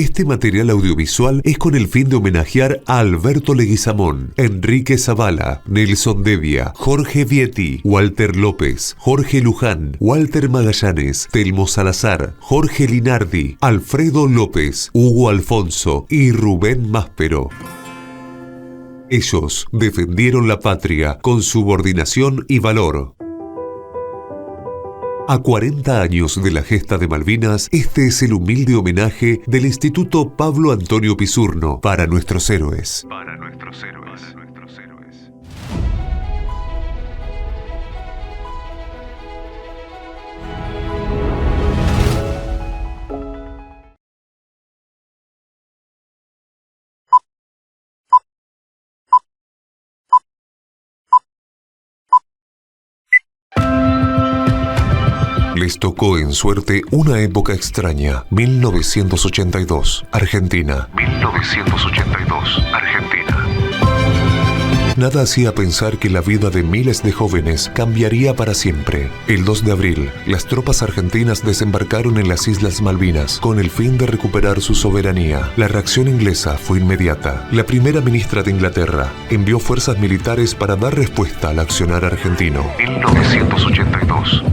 Este material audiovisual es con el fin de homenajear a Alberto Leguizamón, Enrique Zavala, Nelson Devia, Jorge Vietti, Walter López, Jorge Luján, Walter Magallanes, Telmo Salazar, Jorge Linardi, Alfredo López, Hugo Alfonso y Rubén Máspero. Ellos defendieron la patria con subordinación y valor. A 40 años de la gesta de Malvinas, este es el humilde homenaje del Instituto Pablo Antonio Pisurno para nuestros héroes. Para nuestros héroes. Les tocó en suerte una época extraña, 1982, Argentina. 1982, Argentina. Nada hacía pensar que la vida de miles de jóvenes cambiaría para siempre. El 2 de abril, las tropas argentinas desembarcaron en las Islas Malvinas con el fin de recuperar su soberanía. La reacción inglesa fue inmediata. La primera ministra de Inglaterra envió fuerzas militares para dar respuesta al accionar argentino. 1982.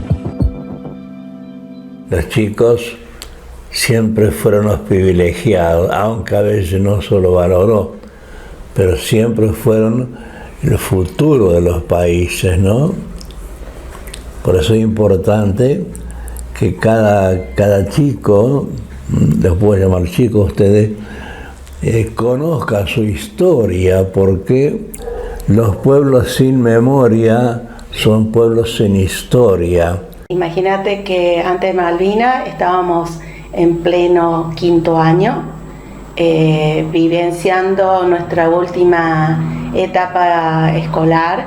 Los chicos siempre fueron los privilegiados, aunque a veces no se lo valoró, pero siempre fueron el futuro de los países, ¿no? Por eso es importante que cada chico, les puedo llamar chicos a ustedes, conozca su historia, porque los pueblos sin memoria son pueblos sin historia. Imagínate que antes de Malvinas estábamos en pleno 5º año, vivenciando nuestra última etapa escolar,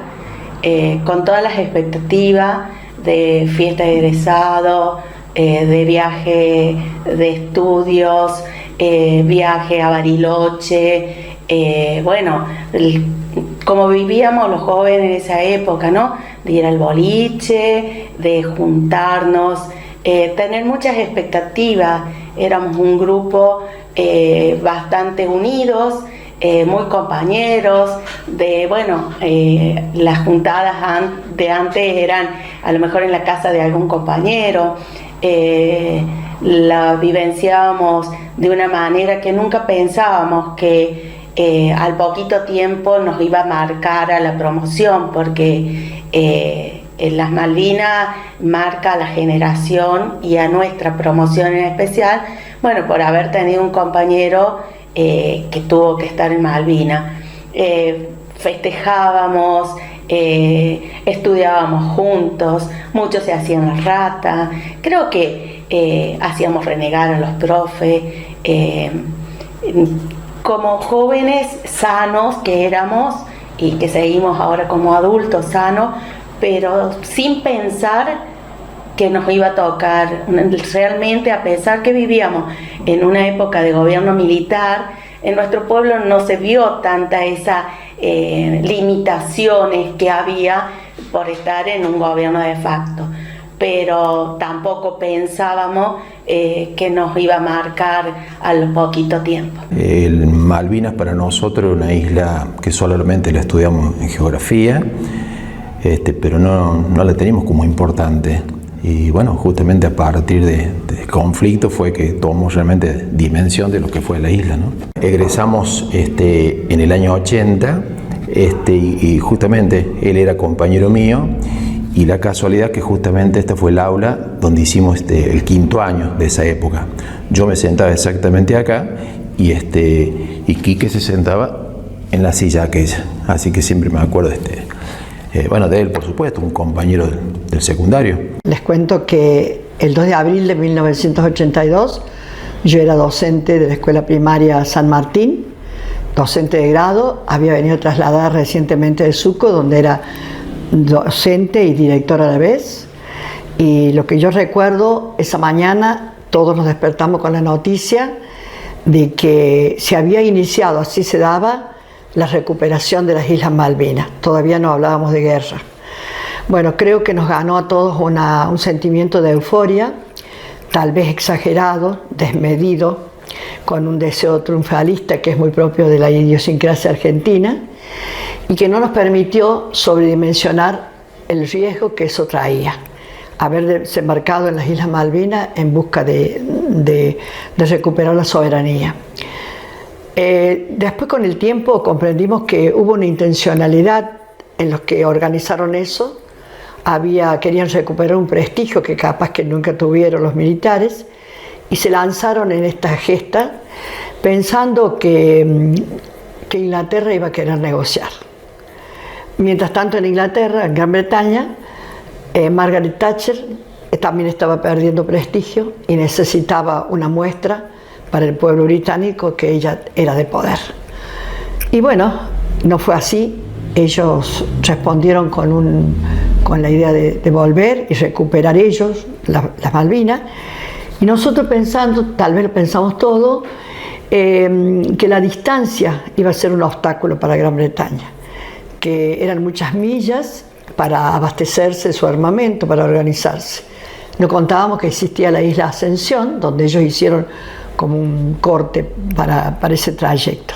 con todas las expectativas de fiesta de egresado, de viaje de estudios, viaje a Bariloche, como vivíamos los jóvenes en esa época, ¿no? De ir al boliche, de juntarnos, tener muchas expectativas. Éramos un grupo bastante unidos, muy compañeros, las juntadas de antes eran a lo mejor en la casa de algún compañero, la vivenciábamos de una manera que nunca pensábamos que al poquito tiempo nos iba a marcar a la promoción, porque en las Malvinas marca a la generación y a nuestra promoción en especial, por haber tenido un compañero que tuvo que estar en Malvinas. Festejábamos, estudiábamos juntos, muchos se hacían las ratas, creo que hacíamos renegar a los profes, como jóvenes sanos que éramos y que seguimos ahora como adultos sanos, pero sin pensar que nos iba a tocar. Realmente, a pesar que vivíamos en una época de gobierno militar, en nuestro pueblo no se vio tanta esa limitaciones que había por estar en un gobierno de facto, pero tampoco pensábamos que nos iba a marcar al poquito tiempo. El Malvinas para nosotros es una isla que solamente la estudiamos en geografía, pero no la tenemos como importante. Y justamente a partir de conflicto fue que tomamos realmente dimensión de lo que fue la isla, ¿no? Egresamos en el año 80, y justamente él era compañero mío, y la casualidad que justamente esta fue el aula donde hicimos el 5º año de esa época. Yo me sentaba exactamente acá y Quique se sentaba en la silla aquella, así que siempre me acuerdo de él, por supuesto, un compañero del secundario. Les cuento que el 2 de abril de 1982 yo era docente de la escuela primaria San Martín, docente de grado, había venido trasladada recientemente de Suco, donde era docente y directora a la vez, y lo que yo recuerdo, esa mañana todos nos despertamos con la noticia de que se había iniciado, así se daba, la recuperación de las Islas Malvinas. Todavía no hablábamos de guerra. Creo que nos ganó a todos un sentimiento de euforia, tal vez exagerado, desmedido, con un deseo triunfalista que es muy propio de la idiosincrasia argentina y que no nos permitió sobredimensionar el riesgo que eso traía. Haber desembarcado en las Islas Malvinas en busca de recuperar la soberanía. Después, con el tiempo, comprendimos que hubo una intencionalidad en los que organizaron eso. Querían recuperar un prestigio que capaz que nunca tuvieron los militares y se lanzaron en esta gesta pensando que Inglaterra iba a querer negociar. Mientras tanto, en Inglaterra, en Gran Bretaña, Margaret Thatcher también estaba perdiendo prestigio y necesitaba una muestra para el pueblo británico que ella era de poder. Y bueno, no fue así. Ellos respondieron con la idea de volver y recuperar ellos las Malvinas. Y nosotros pensando, tal vez lo pensamos todo, que la distancia iba a ser un obstáculo para Gran Bretaña, que eran muchas millas para abastecerse de su armamento, para organizarse. No contábamos que existía la isla Ascensión, donde ellos hicieron como un corte para ese trayecto.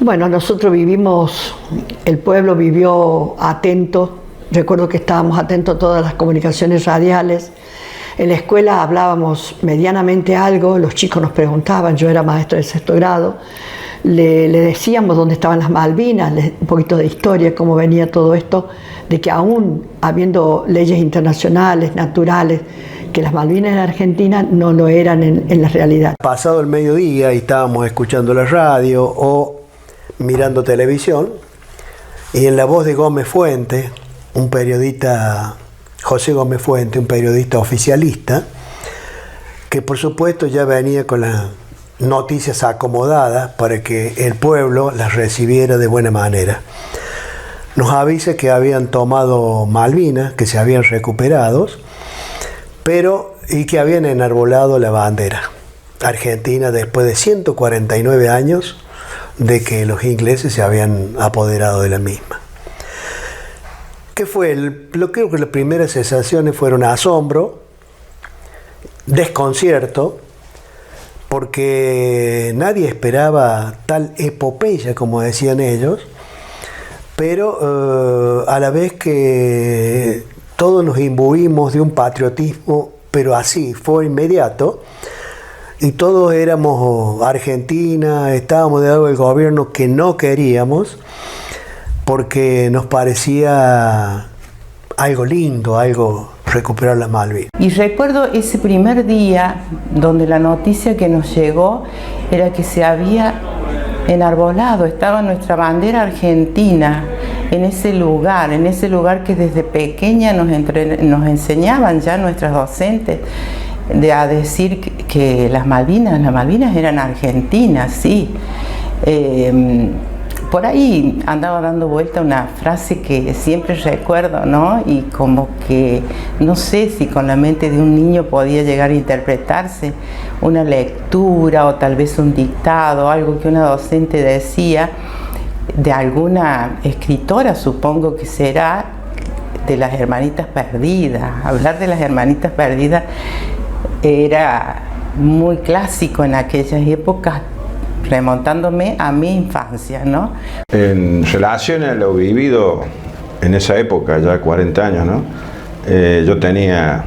Bueno, nosotros el pueblo vivió atento. Recuerdo que estábamos atentos a todas las comunicaciones radiales. En la escuela hablábamos medianamente algo, los chicos nos preguntaban, yo era maestra de 6º grado, le decíamos dónde estaban las Malvinas, un poquito de historia, cómo venía todo esto, de que aún habiendo leyes internacionales, naturales, que las Malvinas en Argentina no lo eran en la realidad. Pasado el mediodía y estábamos escuchando la radio o mirando televisión, y en la voz de Gómez Fuente, un periodista, José Gómez Fuente, un periodista oficialista, que por supuesto ya venía con las noticias acomodadas para que el pueblo las recibiera de buena manera. Nos avisa que habían tomado Malvinas, que se habían recuperado, y que habían enarbolado la bandera argentina después de 149 años de que los ingleses se habían apoderado de la misma. ¿Qué fue? Creo que las primeras sensaciones fueron asombro, desconcierto, porque nadie esperaba tal epopeya, como decían ellos, pero a la vez que todos nos imbuimos de un patriotismo, pero así, fue inmediato, y todos éramos Argentina, estábamos de lado del gobierno que no queríamos, porque nos parecía algo lindo, algo recuperar las Malvinas. Y recuerdo ese primer día donde la noticia que nos llegó era que se había enarbolado, estaba nuestra bandera argentina en ese lugar que desde pequeña nos enseñaban ya nuestras docentes a decir que las Malvinas eran argentinas, sí. Por ahí andaba dando vuelta una frase que siempre recuerdo, ¿no? Y como que no sé si con la mente de un niño podía llegar a interpretarse una lectura o tal vez un dictado, algo que una docente decía de alguna escritora, supongo que será, de las hermanitas perdidas. Hablar de las hermanitas perdidas era muy clásico en aquellas épocas, remontándome a mi infancia, ¿no? En relación a lo vivido en esa época, ya 40 años, ¿no? Yo tenía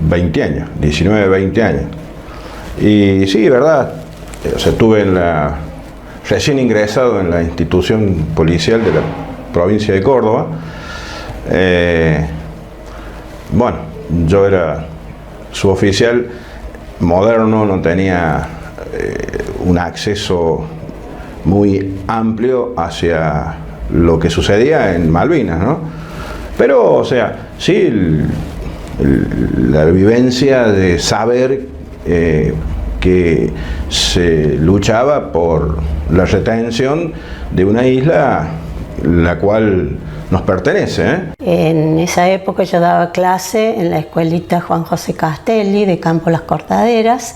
20 años, 19, 20 años. Y sí, verdad, estuve recién ingresado en la institución policial de la provincia de Córdoba. Bueno, yo era suboficial moderno, no tenía un acceso muy amplio hacia lo que sucedía en Malvinas, ¿no? Pero, o sea, sí, la vivencia de saber que se luchaba por la retención de una isla la cual nos pertenece, ¿eh? En esa época yo daba clase en la escuelita Juan José Castelli de Campo Las Cortaderas.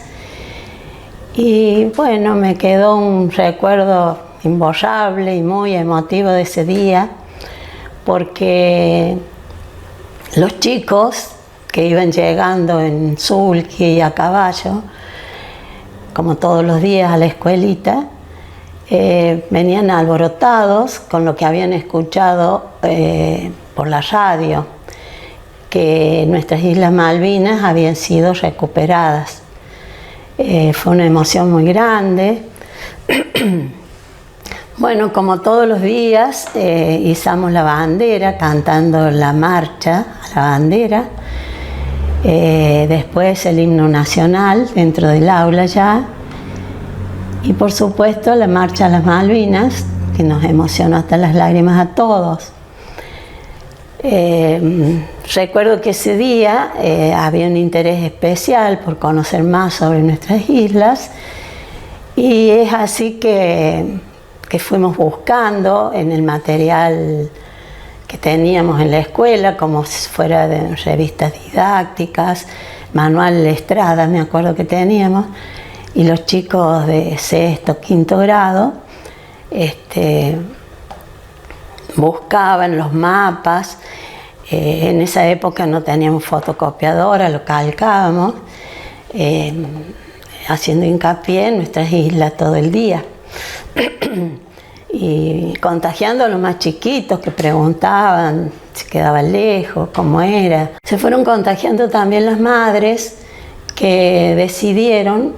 Y bueno, me quedó un recuerdo imborrable y muy emotivo de ese día, porque los chicos que iban llegando en sulky y a caballo como todos los días a la escuelita, venían alborotados con lo que habían escuchado por la radio, que nuestras Islas Malvinas habían sido recuperadas. Fue una emoción muy grande. Bueno, como todos los días, izamos la bandera cantando la marcha a la bandera. Después el himno nacional dentro del aula ya. Y por supuesto la marcha a las Malvinas, que nos emocionó hasta las lágrimas a todos. Recuerdo que ese día había un interés especial por conocer más sobre nuestras islas, y es así que fuimos buscando en el material que teníamos en la escuela, como si fuera de revistas didácticas, manual Estrada, me acuerdo que teníamos, y los chicos de sexto, quinto grado buscaban los mapas. En esa época no teníamos fotocopiadora, lo calcábamos, haciendo hincapié en nuestras islas todo el día. Y contagiando a los más chiquitos que preguntaban si quedaba lejos, cómo era. Se fueron contagiando también las madres que decidieron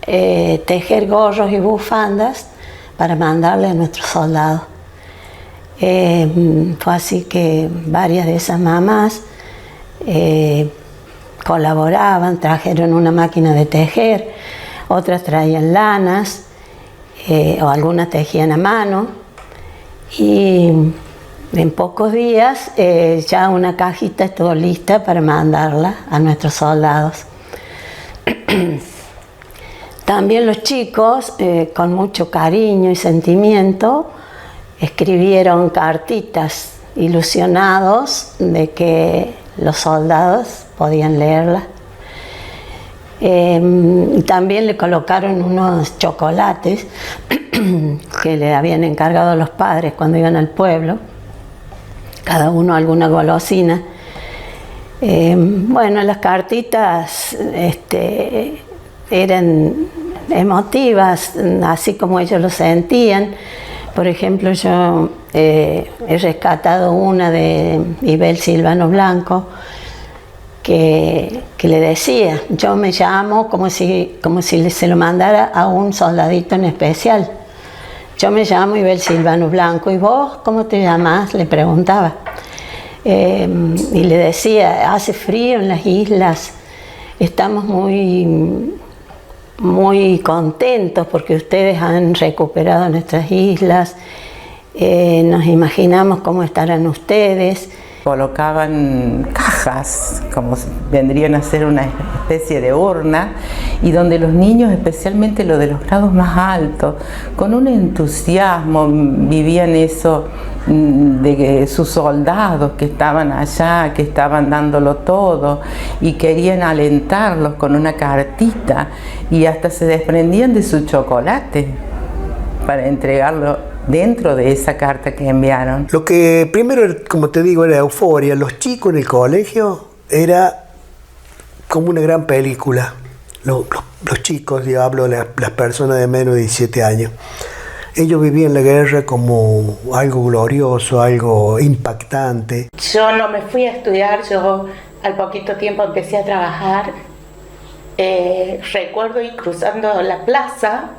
tejer gorros y bufandas para mandarle a nuestros soldados. Fue así que varias de esas mamás colaboraban, trajeron una máquina de tejer, otras traían lanas, o algunas tejían a mano, y en pocos días ya una cajita estuvo lista para mandarla a nuestros soldados. También los chicos, con mucho cariño y sentimiento, escribieron cartitas ilusionados de que los soldados podían leerlas. Y también le colocaron unos chocolates que le habían encargado a los padres cuando iban al pueblo, cada uno alguna golosina. Bueno, las cartitas eran emotivas, así como ellos lo sentían. Por ejemplo, yo he rescatado una de Ibel Silvano Blanco, que le decía: yo me llamo, como si se lo mandara a un soldadito en especial. Yo me llamo Ibel Silvano Blanco, ¿y vos cómo te llamás?, le preguntaba. Y le decía: hace frío en las islas, estamos muy contentos porque ustedes han recuperado nuestras islas, nos imaginamos cómo estarán ustedes. Colocaban cajas, como vendrían a ser una especie de urna, y donde los niños, especialmente los de los grados más altos, con un entusiasmo vivían eso de que sus soldados que estaban allá, que estaban dándolo todo, y querían alentarlos con una cartita, y hasta se desprendían de su chocolate para entregarlo dentro de esa carta que enviaron. Lo que primero, como te digo, era euforia. Los chicos en el colegio era como una gran película. Los chicos, yo hablo de las personas de menos de 17 años, ellos vivían la guerra como algo glorioso, algo impactante. Yo no me fui a estudiar, yo al poquito tiempo empecé a trabajar. Recuerdo ir cruzando la plaza,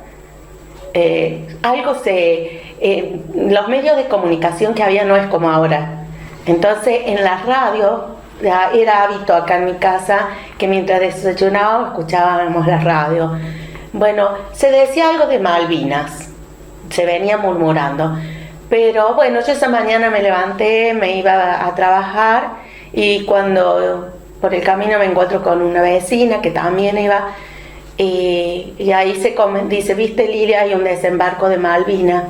los medios de comunicación que había no es como ahora. Entonces en la radio era hábito acá en mi casa que mientras desayunábamos escuchábamos la radio. Bueno, se decía algo de Malvinas, se venía murmurando. Pero bueno, yo esa mañana me levanté, me iba a trabajar, y cuando por el camino me encuentro con una vecina que también iba, y ahí dice: ¿viste, Lilia? Hay un desembarco de Malvinas.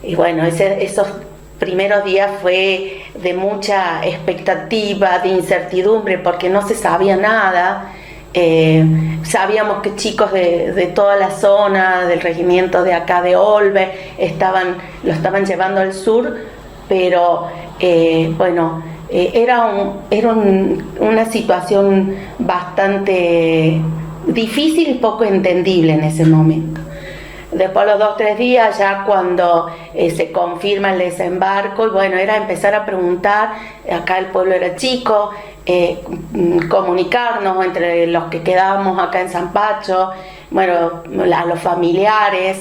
Y bueno, esos primeros días fue de mucha expectativa, de incertidumbre, porque no se sabía nada. Sabíamos que chicos de toda la zona, del regimiento de acá de Olve, lo estaban llevando al sur, pero bueno, era una situación bastante difícil y poco entendible en ese momento. Después de los 2 o 3 días, ya cuando se confirma el desembarco, y bueno, era empezar a preguntar, acá el pueblo era chico, comunicarnos entre los que quedábamos acá en San Pacho, bueno, a los familiares,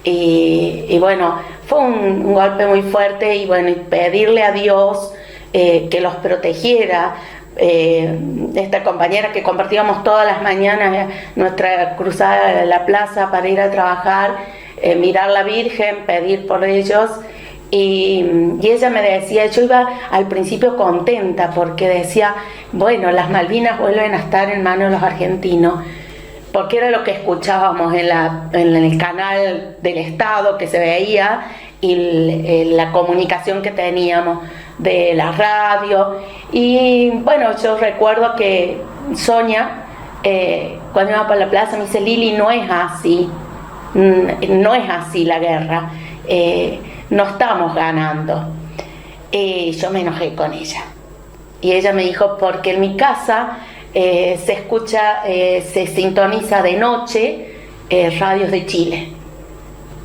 y bueno, fue un golpe muy fuerte, y bueno, y pedirle a Dios que los protegiera. Esta compañera que compartíamos todas las mañanas nuestra cruzada de la plaza para ir a trabajar, mirar la Virgen, pedir por ellos, y ella me decía, yo iba al principio contenta porque decía, bueno, las Malvinas vuelven a estar en manos de los argentinos, porque era lo que escuchábamos en el canal del Estado que se veía, y la comunicación que teníamos de la radio. Y bueno, yo recuerdo que Sonia, cuando iba por la plaza, me dice, Lili, no es así la guerra, no estamos ganando. Yo me enojé con ella, y ella me dijo, porque en mi casa se escucha, se sintoniza de noche radios de Chile.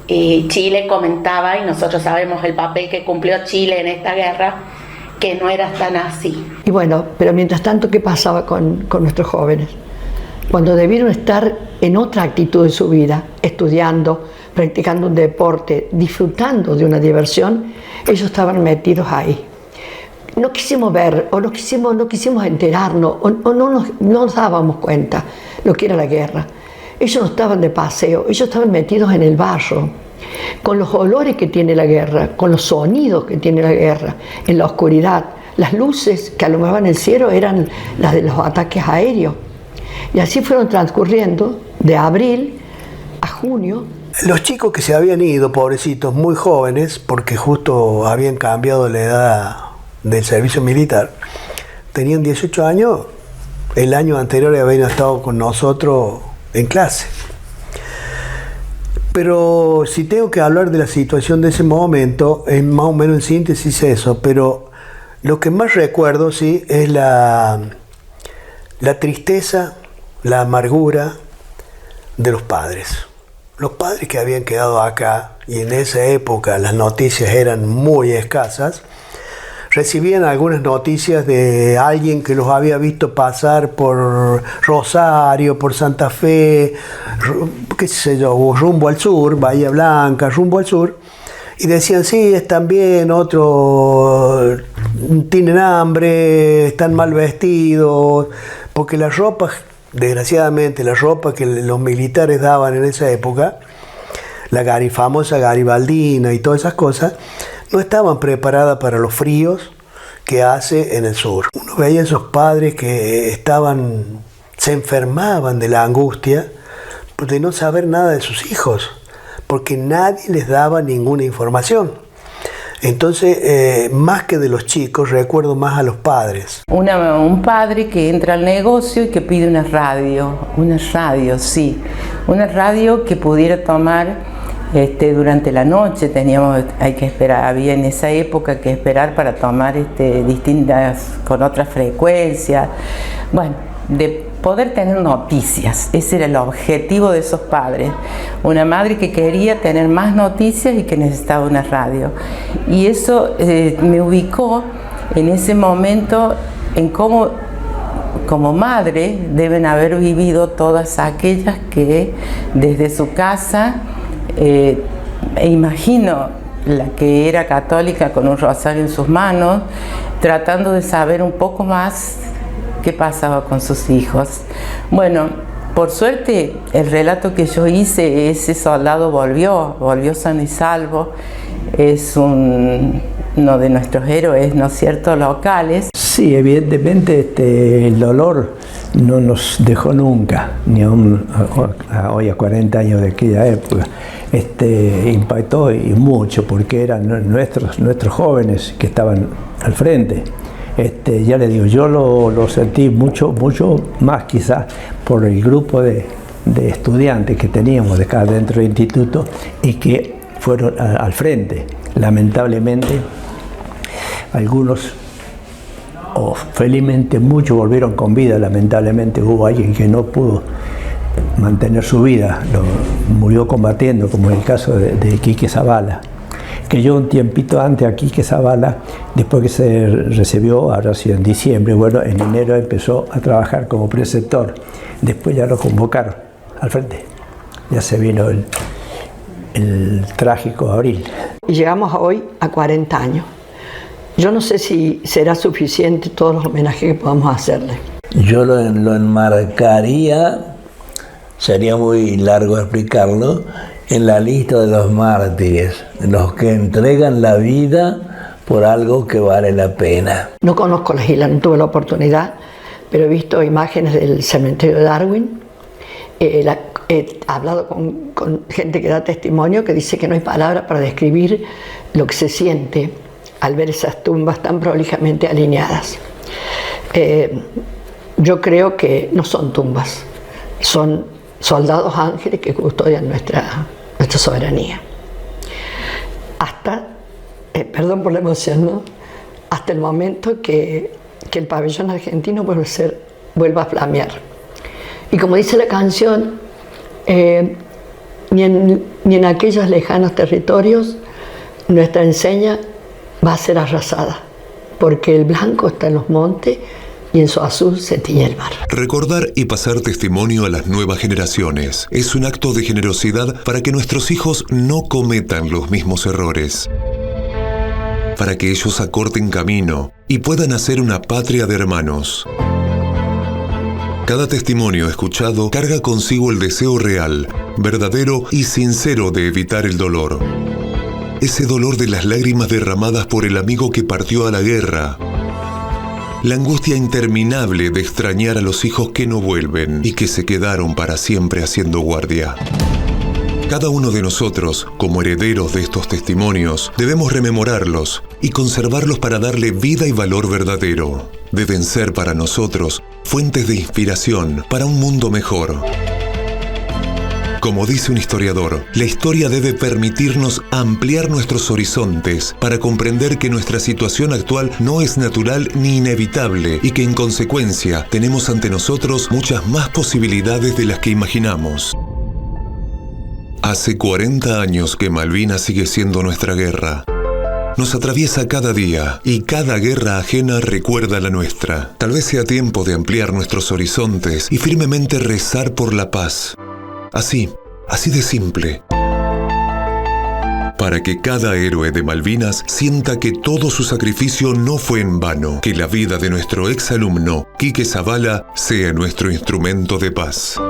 Y Chile comentaba, y nosotros sabemos el papel que cumplió Chile en esta guerra, que no era tan así. Y bueno, pero mientras tanto, ¿qué pasaba con nuestros jóvenes? Cuando debieron estar en otra actitud de su vida, estudiando, practicando un deporte, disfrutando de una diversión, ellos estaban metidos ahí. No quisimos ver, o no quisimos enterarnos, o no nos dábamos cuenta lo que era la guerra. Ellos no estaban de paseo, ellos estaban metidos en el barro, con los olores que tiene la guerra, con los sonidos que tiene la guerra, en la oscuridad. Las luces que alumbraban el cielo eran las de los ataques aéreos. Y así fueron transcurriendo de abril a junio. Los chicos que se habían ido, pobrecitos, muy jóvenes, porque justo habían cambiado la edad del servicio militar, tenían 18 años, el año anterior habían estado con nosotros en clase. Pero si tengo que hablar de la situación de ese momento, es más o menos en síntesis eso, pero lo que más recuerdo, sí, es la tristeza, la amargura de los padres. Los padres que habían quedado acá, y en esa época las noticias eran muy escasas, recibían algunas noticias de alguien que los había visto pasar por Rosario, por Santa Fe, qué sé yo, rumbo al sur, Bahía Blanca, rumbo al sur, y decían, sí, están bien, otros tienen hambre, están mal vestidos, porque la ropa, desgraciadamente, la ropa que los militares daban en esa época, la famosa garibaldina y todas esas cosas, no estaban preparadas para los fríos que hace en el sur. Uno veía a esos padres que se enfermaban de la angustia de no saber nada de sus hijos, porque nadie les daba ninguna información. Entonces, más que de los chicos, recuerdo más a los padres. Un padre que entra al negocio y que pide una radio, una radio que pudiera tomar durante la noche. Hay que esperar, había en esa época que esperar para tomar distintas, con otras frecuencias, bueno, de poder tener noticias. Ese era el objetivo de esos padres. Una madre que quería tener más noticias y que necesitaba una radio. Y eso me ubicó en ese momento en cómo, como madre, deben haber vivido todas aquellas que desde su casa, imagino la que era católica con un rosario en sus manos, tratando de saber un poco más qué pasaba con sus hijos. Bueno, por suerte el relato que yo hice, ese soldado volvió sano y salvo, es uno de nuestros héroes, ¿no es cierto?, locales. Sí, evidentemente el dolor no nos dejó nunca, ni aún hoy a 40 años de aquella época. Impactó y mucho, porque eran nuestros jóvenes que estaban al frente. Ya les digo, yo lo sentí mucho más quizás por el grupo de estudiantes que teníamos de acá dentro del instituto y que fueron al frente. Lamentablemente, algunos, o felizmente muchos, volvieron con vida. Lamentablemente hubo alguien que no pudo mantener su vida, murió combatiendo, como en el caso de Quique Zavala, que yo un tiempito antes a Quique Zavala, después que se recibió, habrá sido en diciembre, bueno, en enero empezó a trabajar como preceptor, después ya lo convocaron al frente, ya se vino el trágico abril. Y llegamos hoy a 40 años. Yo no sé si será suficiente todos los homenajes que podamos hacerle. Yo lo enmarcaría, sería muy largo explicarlo, en la lista de los mártires, los que entregan la vida por algo que vale la pena. No conozco las islas, no tuve la oportunidad, pero he visto imágenes del cementerio de Darwin. He hablado con gente que da testimonio, que dice que no hay palabra para describir lo que se siente al ver esas tumbas tan prolijamente alineadas. Yo creo que no son tumbas, son soldados ángeles que custodian nuestra soberanía. Hasta, perdón por la emoción, ¿no? Hasta el momento que el pabellón argentino vuelva a flamear. Y como dice la canción, ni en aquellos lejanos territorios nuestra enseña va a ser arrasada, porque el blanco está en los montes y en su azul se tiñe el mar. Recordar y pasar testimonio a las nuevas generaciones es un acto de generosidad para que nuestros hijos no cometan los mismos errores, para que ellos acorten camino y puedan hacer una patria de hermanos. Cada testimonio escuchado carga consigo el deseo real, verdadero y sincero de evitar el dolor. Ese dolor de las lágrimas derramadas por el amigo que partió a la guerra. La angustia interminable de extrañar a los hijos que no vuelven y que se quedaron para siempre haciendo guardia. Cada uno de nosotros, como herederos de estos testimonios, debemos rememorarlos y conservarlos para darle vida y valor verdadero. Deben ser para nosotros fuentes de inspiración para un mundo mejor. Como dice un historiador, la historia debe permitirnos ampliar nuestros horizontes para comprender que nuestra situación actual no es natural ni inevitable y que en consecuencia tenemos ante nosotros muchas más posibilidades de las que imaginamos. Hace 40 años que Malvinas sigue siendo nuestra guerra. Nos atraviesa cada día y cada guerra ajena recuerda la nuestra. Tal vez sea tiempo de ampliar nuestros horizontes y firmemente rezar por la paz. Así de simple. Para que cada héroe de Malvinas sienta que todo su sacrificio no fue en vano, que la vida de nuestro exalumno, Quique Zavala, sea nuestro instrumento de paz.